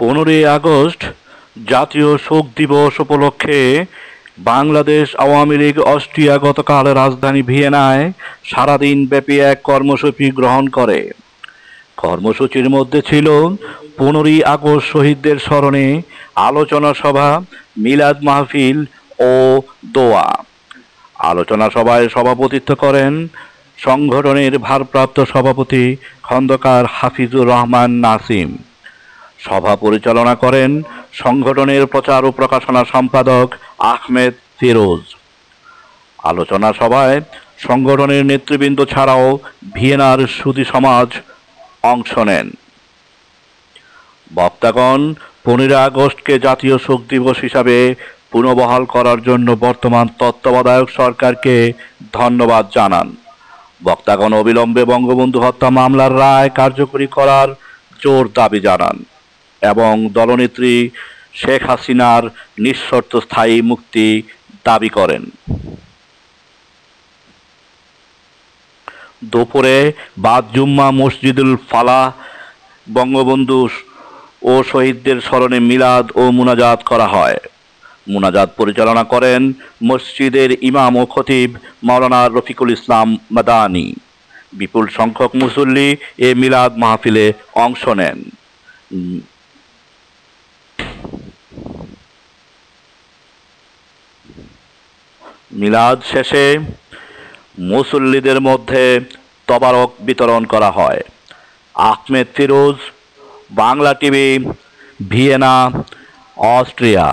15ই August জাতীয় শোক দিবস উপলক্ষে বাংলাদেশ আওয়ামী লীগ অস্ট্রিয়া গতকাল রাজধানী ভিয়েনায় সারাদিন ব্যাপী এক কর্মসূচি গ্রহণ করে। কর্মসূচির মধ্যে ছিল 15ই আগস্ট শহীদদের স্মরণে আলোচনা সভা, মিলাদ মাহফিল ও দোয়া। আলোচনা সভায় সভাপতিত্ব করেন সংগঠনের ভারপ্রাপ্ত সভাপতি খন্দকার হাফিজুর রহমান নাসিম। সভা পরিচালনা করেন সংগঠনের প্রচার ও প্রকাশনা সম্পাদক আহমেদ ফিরোজ। আলোচনা সভায় সংগঠনের নেতৃবৃন্দ ছাড়াও ভিয়েনার সুধী সমাজ অংশ নেন। বক্তাগণ 15ই আগস্টকে জাতীয় শোক দিবস হিসাবে পুনর্বহাল করার জন্য বর্তমান তত্ত্বাবধায়ক সরকারকে ধন্যবাদ জানান। বক্তাগণ অবিলম্বে বঙ্গবন্ধু হত্যা মামলার রায় কার্যকরী করার জোর দাবি জানান এবং দলনেত্রী শেখ হাসিনার নিঃশর্ত স্থায়ী মুক্তি দাবি করেন। দুপুরে বাদ জুম্মা মসজিদুল ফালাহ বঙ্গবন্ধু ও শহীদদের স্মরণে মিলাদ ও মুনাজাত করা হয়। মুনাজাত পরিচালনা করেন মসজিদের ইমাম ও খতিব মাওলানা রফিকুল ইসলাম মাদানী। বিপুল সংখ্যক মুসল্লি এ মিলাদ মাহফিলে অংশ নেন। মিলাদ শেষে মুসল্লিদের মধ্যে তবারক বিতরণ করা হয়। Ahmed Firoz, Bangla TV, Vienna, Austria.